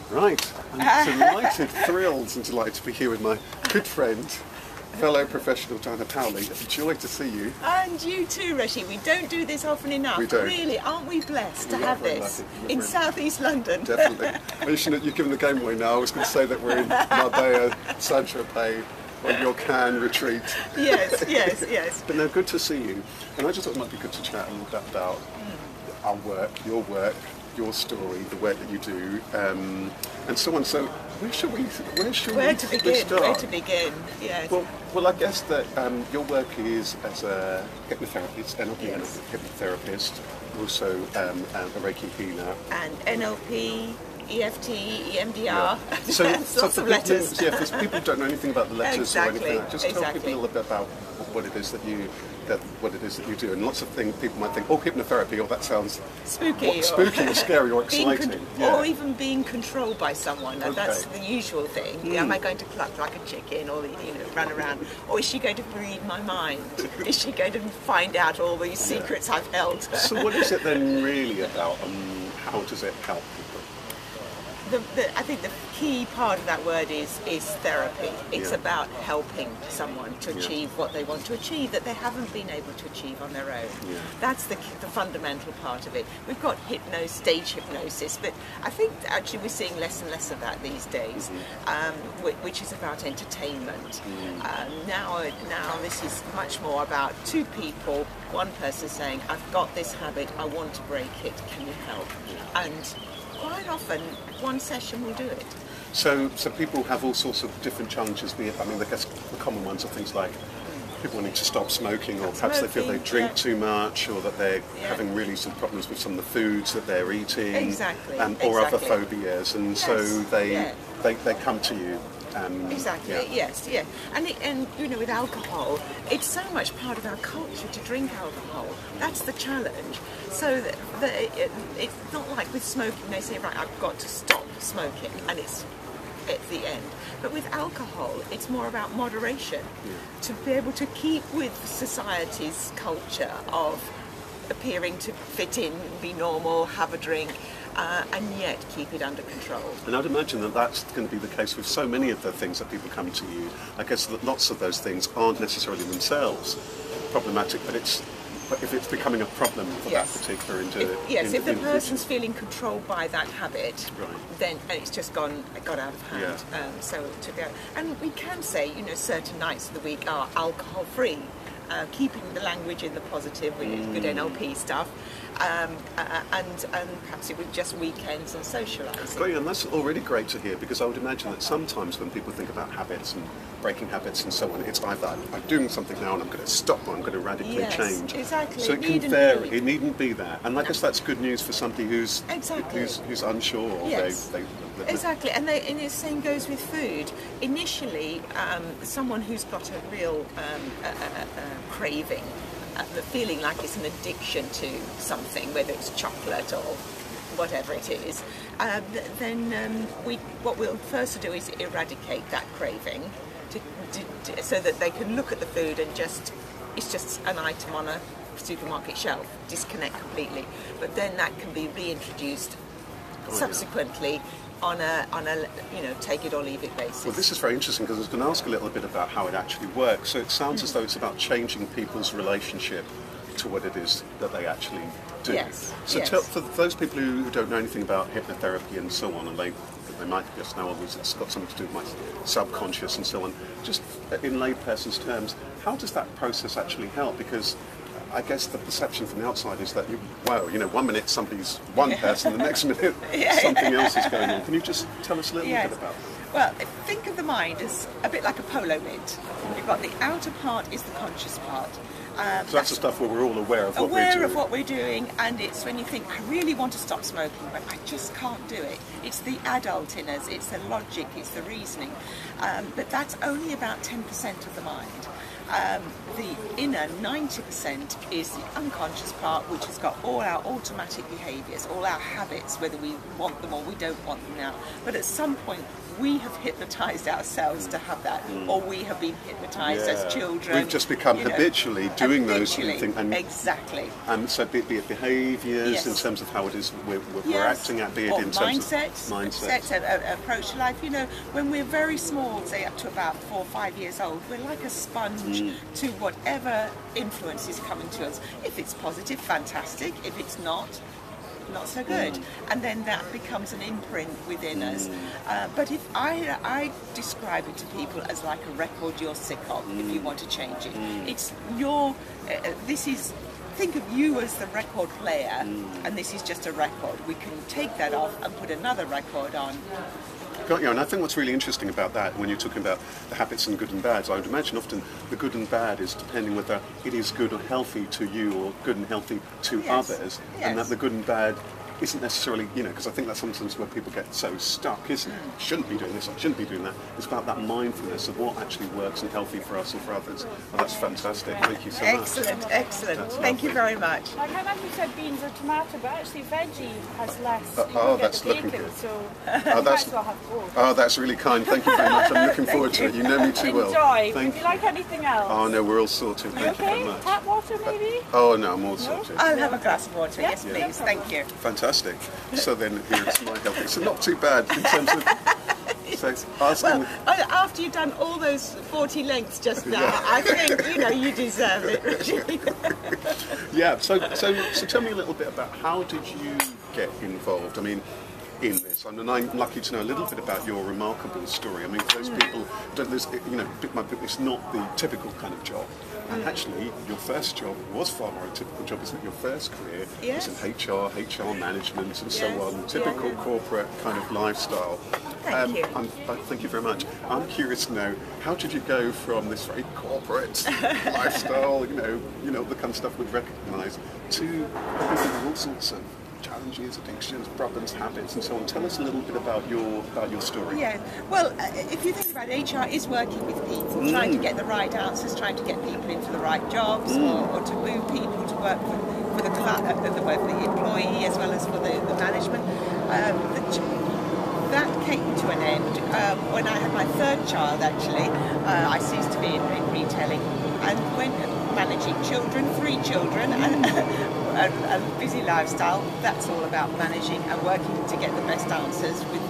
Right, I'm delighted, thrilled and delighted to be here with my good friend, fellow professional Diana Powley. A joy to see you. And you too, Rasheed. We don't do this often enough. We don't. Really, aren't we blessed to have this in South East London? Definitely. You've given the game away now. I was going to say that we're in Marbella, Saint-Tropez, on your Cannes retreat. Yes, yes, yes. But no, good to see you. And I just thought it might be good to chat a little bit about our work, your story, the work that you do, and so on. So where to begin? Where to begin? Yes. Well, I guess that your work is as a hypnotherapist, NLP hypnotherapist, also a Reiki healer, and NLP, EFT, EMDR. Yeah. So lots of letters. Because people don't know anything about the letters exactly. or anything. Just tell people a little bit about what it is that you do, and lots of things people might think, oh, hypnotherapy, or that sounds spooky, or scary or exciting, or even being controlled by someone. That's the usual thing. Am I going to cluck like a chicken, or run around, or is she going to read my mind? Is she going to find out all these secrets I've held? So what is it then really about, and how does it help people? I think the key part of that word is therapy. It's about helping someone to achieve what they want to achieve that they haven't been able to achieve on their own. Yeah. That's the fundamental part of it. We've got stage hypnosis, but I think actually we're seeing less and less of that these days, which is about entertainment. Now this is much more about two people, one person saying, I've got this habit, I want to break it, can you help? And quite often, one session will do it. So people have all sorts of different challenges. I guess the common ones are things like people wanting to stop smoking, or perhaps they feel they drink too much, or that they're having really some problems with some of the foods that they're eating, or other phobias, and so they come to you. Yes. And with alcohol, it's so much part of our culture to drink alcohol. That's the challenge. So it's not like with smoking, they say, right, I've got to stop smoking, and it's at the end. But with alcohol, it's more about moderation, to be able to keep with society's culture of appearing to fit in, be normal, have a drink, and yet keep it under control. And I'd imagine that that's going to be the case with so many of the things that people come to you. I guess that lots of those things aren't necessarily themselves problematic, but if it's becoming a problem for that particular individual. If the person's feeling controlled by that habit, then it's just got out of hand. And we can say, certain nights of the week are alcohol-free. Keeping the language in the positive with good NLP stuff, and perhaps it was just weekends and socialising. Great, and that's already great to hear, because I would imagine that sometimes when people think about habits and breaking habits and so on, it's either I'm doing something now and I'm going to stop, or I'm going to radically change. Exactly. So it can vary. It needn't be that, and I guess that's good news for somebody who's unsure. Or Exactly, and the same goes with food. Initially, someone who's got a real craving, the feeling like it's an addiction to something, whether it's chocolate or whatever it is, then what we'll first do is eradicate that craving, so that they can look at the food and it's just an item on a supermarket shelf, disconnect completely. But then that can be reintroduced subsequently on a take it or leave it basis. Well, this is very interesting, because I was going to ask a little bit about how it actually works. So it sounds as though it's about changing people's relationship to what it is that they actually do. Yes. So for those people who don't know anything about hypnotherapy and so on, and they might just know, it's got something to do with my subconscious and so on, just in layperson's terms, how does that process actually help? Because I guess the perception from the outside is that, 1 minute somebody's one person, the next minute something else is going on. Can you just tell us a little bit about that? Well, think of the mind as a bit like a polo mitt. You've got the outer part is the conscious part. So that's the stuff where we're all aware of what we're doing. And it's when you think, I really want to stop smoking, but I just can't do it. It's the adult in us, it's the logic, it's the reasoning. But that's only about 10% of the mind. The inner 90% is the unconscious part, which has got all our automatic behaviours, all our habits, whether we want them or we don't want them now. But at some point, we have hypnotised ourselves to have that, or we have been hypnotised as children. We've just become habitually doing those things. Exactly. And so be it behaviours in terms of how it is we're acting at, be it in terms of mindsets, approach to life. You know, when we're very small, say up to about 4 or 5 years old, we're like a sponge to whatever influence is coming to us. If it's positive, fantastic. If it's not so good, and then that becomes an imprint within us. But if I describe it to people as like a record you're sick of, if you want to change it, it's your. Think of you as the record player, and this is just a record. We can take that off and put another record on. Got you. And I think what's really interesting about that, when you're talking about the habits and good and bads, I would imagine often the good and bad is depending whether it is good or healthy to you or good and healthy to others, and that the good and bad isn't necessarily, because I think that's sometimes where people get so stuck, isn't it? I shouldn't be doing this, I shouldn't be doing that. It's about that mindfulness of what actually works and healthy for us and for others. Oh, that's fantastic. Thank you so much. Excellent. Thank you very much. Like I know you said beans or tomato, but actually veggie has less. That's looking good. So you might as well have both. Oh, that's really kind. Thank you very much. I'm looking forward to it. You know me too well. Enjoy. Would you like anything else? Oh no, we're all sorted. Thank you very much. Tap water maybe? Oh no, I'm all sorted. I'll have a glass of water. Yes, please. Thank you. Fantastic. So then here's my help. So not too bad in terms of after you've done all those 40 lengths just now, I think you deserve it, Richie. So tell me a little bit about how did you get involved? I mean, in this, I'm lucky to know a little bit about your remarkable story. I mean, for those people, it's not the typical kind of job. And actually, your first job was far more a typical job, isn't it? Your first career was in HR management and so on, typical corporate kind of lifestyle. Thank you. Thank you very much. I'm curious to know, how did you go from this very corporate lifestyle, the kind of stuff we'd recognise, to all sorts of challenges, addictions, problems, habits, and so on. Tell us a little bit about your story. Yeah. Well, if you think about it, HR is working with people, trying to get the right answers, trying to get people into the right jobs, or to move people to work for the employee as well as for the management. That came to an end when I had my third child. Actually, I ceased to be in retailing and went managing children, 3 children, and a busy lifestyle. That's all about managing and working to get the best answers with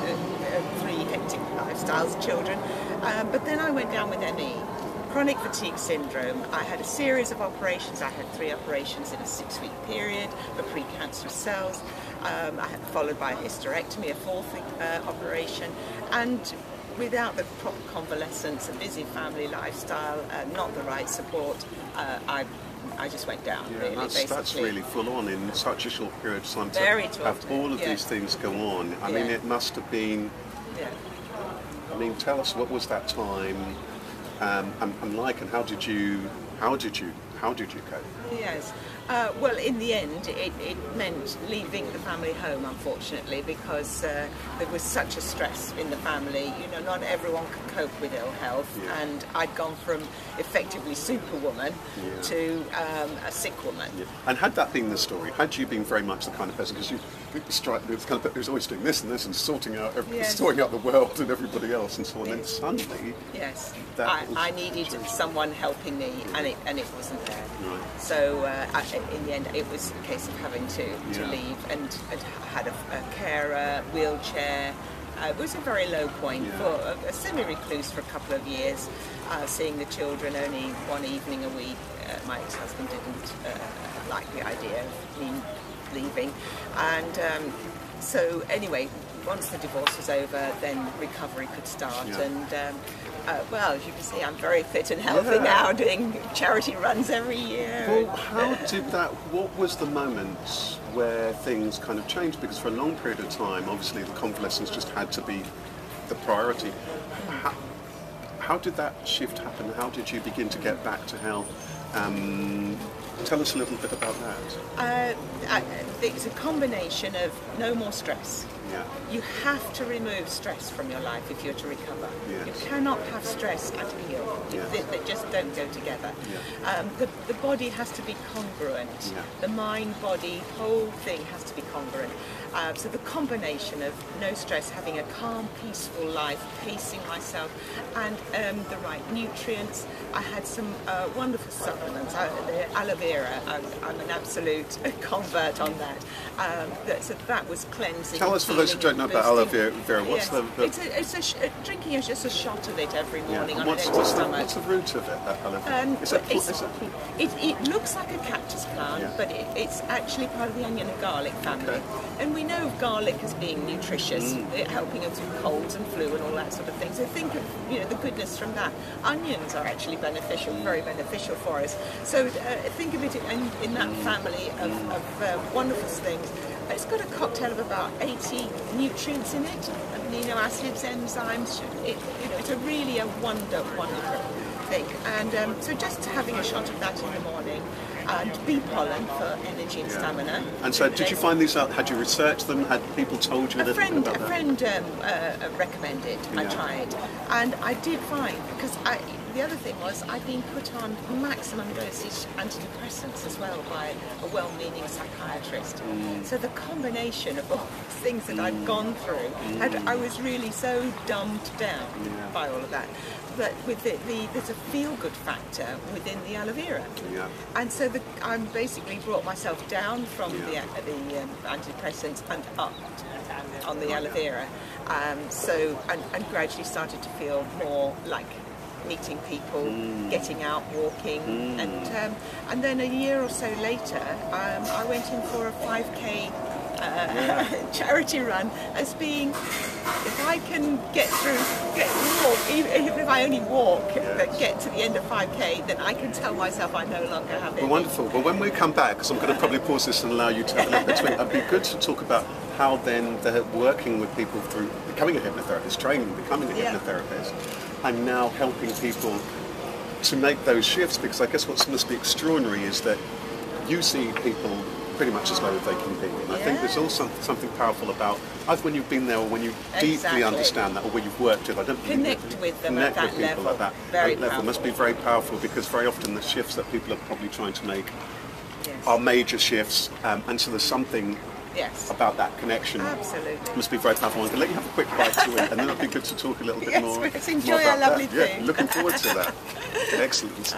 3 hectic lifestyles, children. But then I went down with ME, chronic fatigue syndrome. I had a series of operations. I had 3 operations in a 6-week period for precancerous cells. I had followed by a hysterectomy, a 4th operation, and without the proper convalescence, a busy family lifestyle, not the right support, I just went down. Yeah, that's really full on in such a short period of time. To have all of these things go on. I mean, it must have been. Yeah. I mean, tell us, what was that time like, and how did you cope? Yes. Well, in the end, it meant leaving the family home, unfortunately, because there was such a stress in the family. Not everyone could cope with ill health, and I'd gone from effectively superwoman to a sick woman. Yeah. And had that been the story, had you been very much the kind of person, because you strike me as the kind of person who's always doing this and this and sorting out the world and everybody else and so on, then suddenly... Yes. I needed someone helping me, and it wasn't there. Right. So in the end, it was a case of having to leave, and had a carer, wheelchair. It was a very low point for a semi-recluse for a couple of years, seeing the children only one evening a week. My ex-husband didn't like the idea of me leaving, and so anyway, once the divorce was over, then recovery could start, and well, as you can see, I'm very fit and healthy now, doing charity runs every year. Well, how did that, what was the moment where things kind of changed? Because for a long period of time, obviously the convalescence just had to be the priority. How did that shift happen? How did you begin to get back to health? Tell us a little bit about that. It's a combination of no more stress. Yeah. You have to remove stress from your life if you're to recover. Yes. You cannot have stress and heal. Yes. They just don't go together. Yeah. The body has to be congruent. Yeah. The mind, body, whole thing has to be congruent. So the combination of no stress, having a calm, peaceful life, pacing myself, and the right nutrients. I had some wonderful supplements. The aloe vera, I'm an absolute convert on that. So that was cleansing. Tell us, for those who don't know about aloe vera, what's the... Drinking just a shot of it every morning on an empty what's stomach. the root of it, that aloe vera? It looks like a cactus plant, but it's actually part of the onion and garlic family. Okay. And we know of garlic as being nutritious, helping us with colds and flu and all that sort of thing. So think of the goodness from that. Onions are actually beneficial, very beneficial for us. So think of it in that family of wonderful things. It's got a cocktail of about 80 nutrients in it, amino acids, enzymes. It's really a wonderful thing. And so just having a shot of that in the morning, and bee pollen for energy and stamina. And so did you find these out? Had you researched them? Had people told you a little bit about that? A friend recommended I try it. And I did find, because the other thing was I'd been put on maximum dosage antidepressants as well by a well-meaning psychiatrist. So the combination of all the things that I'd gone through, I was really so dumbed down by all of that. But with there's a feel-good factor within the aloe vera. Yeah. And so I basically brought myself down from the antidepressants and up on the aloe vera. And gradually started to feel more like meeting people, getting out, walking, and then a year or so later, I went in for a 5K charity run as being, if I can walk, even if I only walk, but get to the end of 5K, then I can tell myself I no longer have it. Well, wonderful. Well, when we come back, because I'm going to probably pause this and allow you to have a look between, it'd be good to talk about how then they're working with people through becoming a hypnotherapist, training, becoming a hypnotherapist, and now helping people to make those shifts, because I guess what must be extraordinary is that you see people pretty much as low as they can be. And I think there's also something powerful about either when you've been there or when you deeply understand that, or when you've worked with. I don't connect with them at that level. Like that. Very that level must be very powerful, because very often the shifts that people are probably trying to make are major shifts, and so there's something about that connection. Absolutely. Must be very powerful. I'm going to let you have a quick bite to it, and then it'll be good to talk a little bit more. Yes, enjoy our lovely food. Yeah, looking forward to that. Excellent.